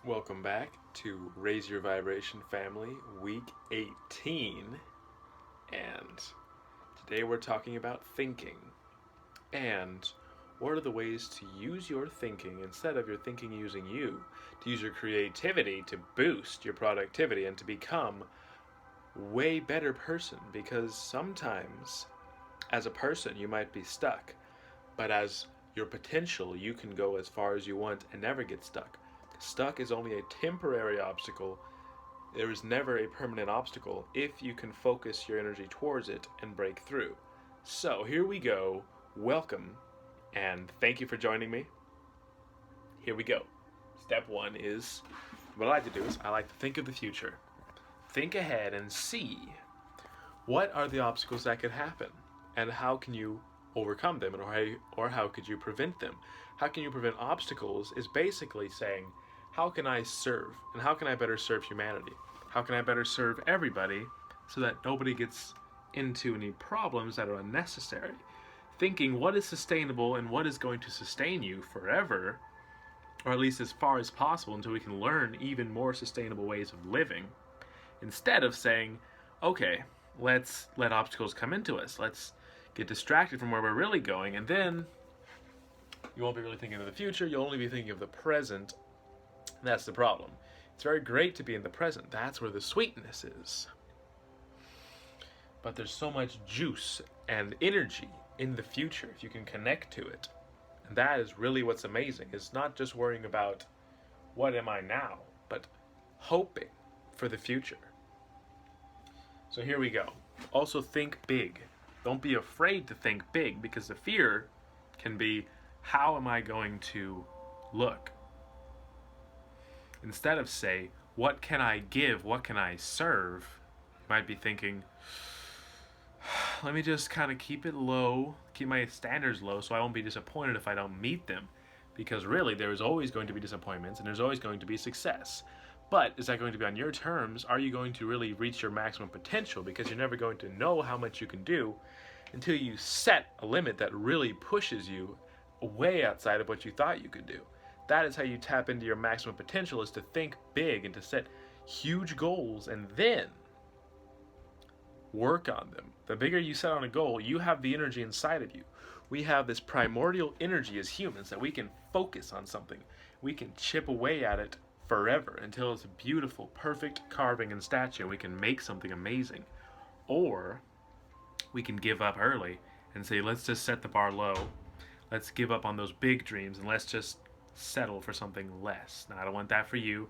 Welcome back to Raise Your Vibration Family, week 18. And today we're talking about thinking. And what are the ways to use your thinking instead of your thinking using you, to use your creativity to boost your productivity and to become a way better person? Because sometimes, as a person, you might be stuck, but as your potential, you can go as far as you want and never get stuck. Stuck is only a temporary obstacle. There is never a permanent obstacle if you can focus your energy towards it and break through. So here we go. Welcome and thank you for joining me. Here we go. Step one is, what I like to do is I like to think of the future. Think ahead and see what are the obstacles that could happen and how can you overcome them, or how could you prevent them. How can you prevent obstacles is basically saying, how can I serve? And how can I better serve humanity? How can I better serve everybody so that nobody gets into any problems that are unnecessary? Thinking what is sustainable and what is going to sustain you forever, or at least as far as possible until we can learn even more sustainable ways of living, instead of saying, okay, let's let obstacles come into us. Let's get distracted from where we're really going, and then you won't be really thinking of the future, you'll only be thinking of the present. That's the problem. It's very great to be in the present. That's where the sweetness is. But there's so much juice and energy in the future if you can connect to it. And that is really what's amazing. It's not just worrying about what am I now, but hoping for the future. So here we go. Also think big. Don't be afraid to think big, because the fear can be, how am I going to look? Instead of say, what can I give? What can I serve? You might be thinking, let me just kind of keep it low, keep my standards low so I won't be disappointed if I don't meet them. Because really, there is always going to be disappointments and there's always going to be success. But is that going to be on your terms? Are you going to really reach your maximum potential? Because you're never going to know how much you can do until you set a limit that really pushes you way outside of what you thought you could do. That is how you tap into your maximum potential, is to think big and to set huge goals and then work on them. The bigger you set on a goal, you have the energy inside of you. We have this primordial energy as humans that we can focus on something. We can chip away at it forever until it's a beautiful, perfect carving and statue, and we can make something amazing. Or we can give up early and say, let's just set the bar low. Let's give up on those big dreams and let's just settle for something less. Now, I don't want that for you,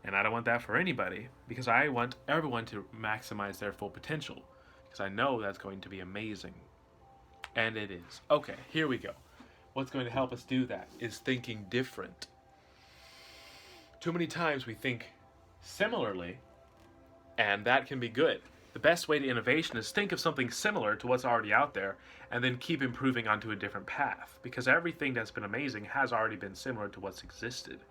and I don't want that for anybody, because I want everyone to maximize their full potential, because I know that's going to be amazing. And it is. Okay, here we go. What's going to help us do that is thinking different. Too many times we think similarly, and that can be good. The best way to innovation is think of something similar to what's already out there and then keep improving onto a different path, because everything that's been amazing has already been similar to what's existed.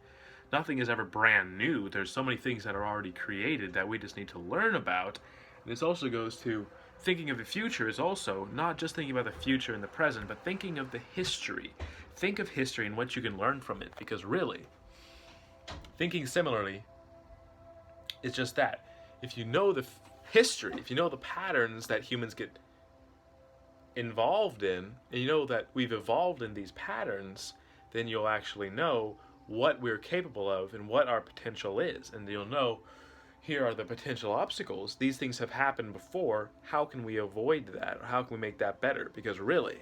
Nothing is ever brand new. There's so many things that are already created that we just need to learn about. And this also goes to thinking of the future, is also not just thinking about the future and the present, but thinking of the history. Think of history and what you can learn from it, because really, thinking similarly is just that. If you know the history, if you know the patterns that humans get involved in, and you know that we've evolved in these patterns, then you'll actually know what we're capable of and what our potential is. And you'll know, here are the potential obstacles. These things have happened before. How can we avoid that? Or how can we make that better? Because really,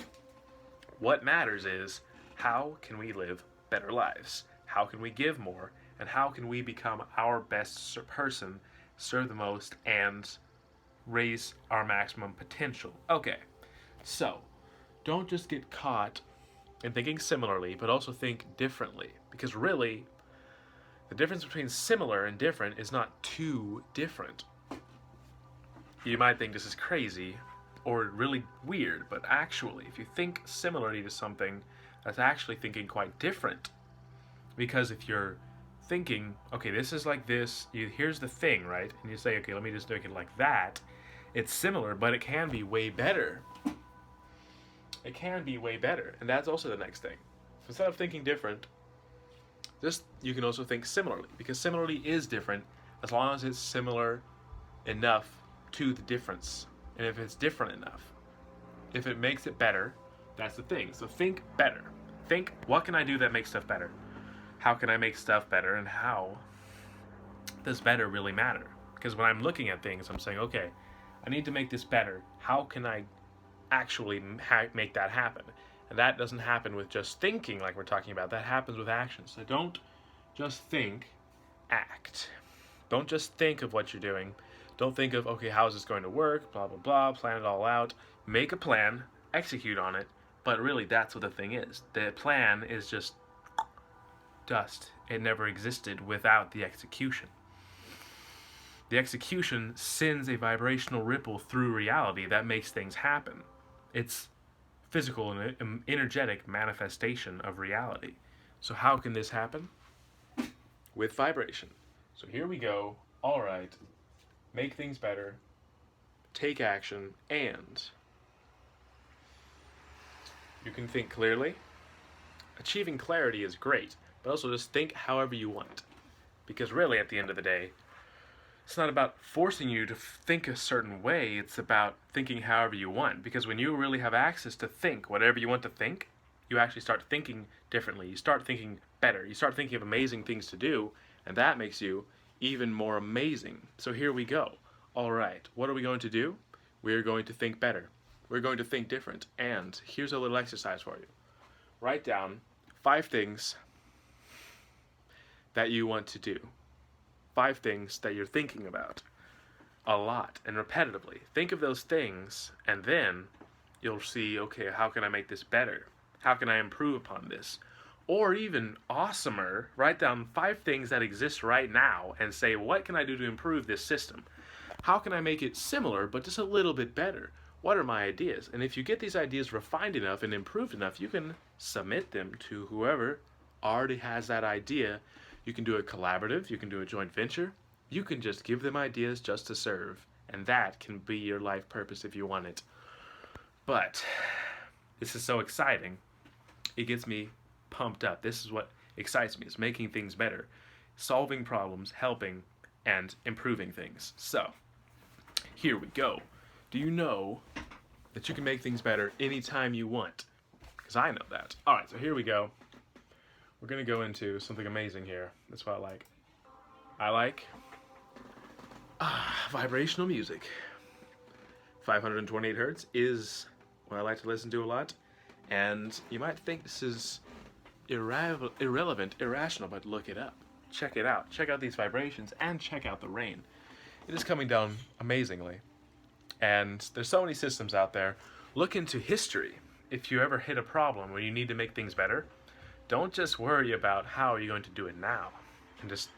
what matters is, how can we live better lives? How can we give more? And how can we become our best person, serve the most, and raise our maximum potential? Okay, so don't just get caught in thinking similarly, but also think differently. Because really, the difference between similar and different is not too different. You might think this is crazy or really weird, but actually, if you think similarly to something, that's actually thinking quite different. Because if you're thinking, okay, this is like this, here's the thing, right? And you say, okay, let me just make it like that. It's similar, but it can be way better. It can be way better. And that's also the next thing. So instead of thinking different, Just, you can also think similarly, because similarly is different as long as it's similar enough to the difference. And if it's different enough, if it makes it better, that's the thing. So think better. Think, what can I do that makes stuff better? How can I make stuff better, and how does better really matter? Because when I'm looking at things, I'm saying, okay, I need to make this better. How can I actually make that happen? And that doesn't happen with just thinking like we're talking about. That happens with action. So don't just think, act. Don't just think of what you're doing. Don't think of, okay, how is this going to work? Blah, blah, blah. Plan it all out. Make a plan. Execute on it. But really, that's what the thing is. The plan is just dust. It never existed without the execution. The execution sends a vibrational ripple through reality that makes things happen. It's physical and energetic manifestation of reality. So how can this happen? With vibration. So here we go. All right. Make things better. Take action. And you can think clearly. Achieving clarity is great, but also just think however you want. Because really, at the end of the day, it's not about forcing you to think a certain way. It's about thinking however you want. Because when you really have access to think whatever you want to think, you actually start thinking differently. You start thinking better. You start thinking of amazing things to do, and that makes you even more amazing. So here we go. All right, what are we going to do? We're going to think better. We're going to think different. And here's a little exercise for you. Write down 5 things that you want to do. 5 things that you're thinking about a lot and repetitively. Think of those things, and then you'll see, okay, how can I make this better? How can I improve upon this? Or even awesomer, write down 5 things that exist right now and say, what can I do to improve this system? How can I make it similar, but just a little bit better? What are my ideas? And if you get these ideas refined enough and improved enough, you can submit them to whoever already has that idea. You can do a collaborative, you can do a joint venture, you can just give them ideas just to serve, and that can be your life purpose if you want it. But this is so exciting. It gets me pumped up. This is what excites me, is making things better, solving problems, helping, and improving things. So, here we go. Do you know that you can make things better anytime you want? Because I know that. Alright, so here we go. We're going to go into something amazing here. That's what I like. I like vibrational music. 528 hertz is what I like to listen to a lot. And you might think this is irrelevant, irrational, but look it up. Check it out. Check out these vibrations and check out the rain. It is coming down amazingly. And there's so many systems out there. Look into history. If you ever hit a problem where you need to make things better, don't just worry about how you're going to do it now and just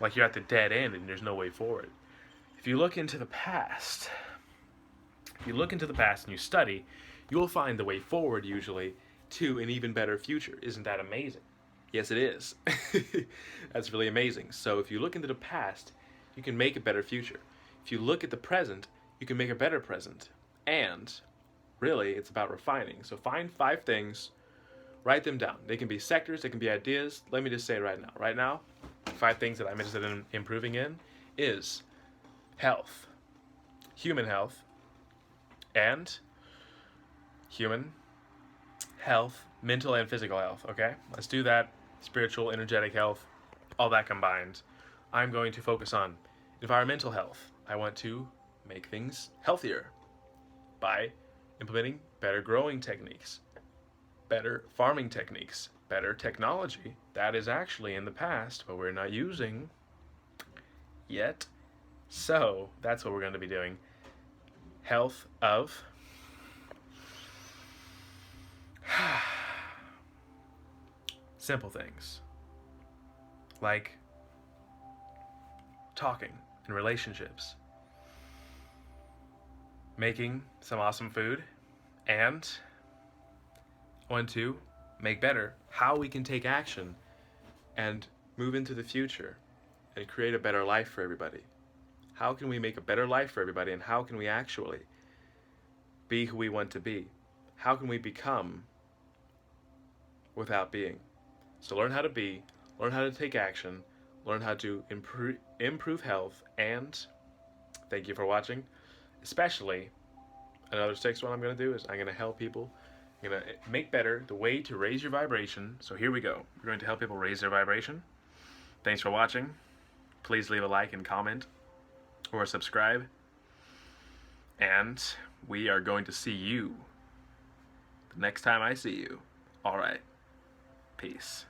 like you're at the dead end and there's no way forward. If you look into the past, and you study, you'll find the way forward usually to an even better future. Isn't that amazing? Yes, it is. That's really amazing. So if you look into the past, you can make a better future. If you look at the present, you can make a better present. And really, it's about refining. So find 5 things. Write them down. They can be sectors, they can be ideas. Let me just say right now. Right now, 5 things that I'm interested in improving in is health, human health, and human health, mental and physical health, okay? Let's do that. Spiritual, energetic health, all that combined. I'm going to focus on environmental health. I want to make things healthier by implementing better growing techniques, better farming techniques, better technology that is actually in the past, but we're not using yet. So that's what we're going to be doing. Health of simple things like talking and relationships, making some awesome food, and want to make better how we can take action and move into the future and create a better life for everybody. How can we make a better life for everybody, and how can we actually be who we want to be? How can we become without being? So learn how to be, learn how to take action, learn how to improve health, and thank you for watching. Especially, another sixth one I'm going to do is I'm going to help people. I'm going to make better the way to raise your vibration. So here we go. We're going to help people raise their vibration. Thanks for watching. Please leave a like and comment or subscribe. And we are going to see you the next time I see you. All right. Peace.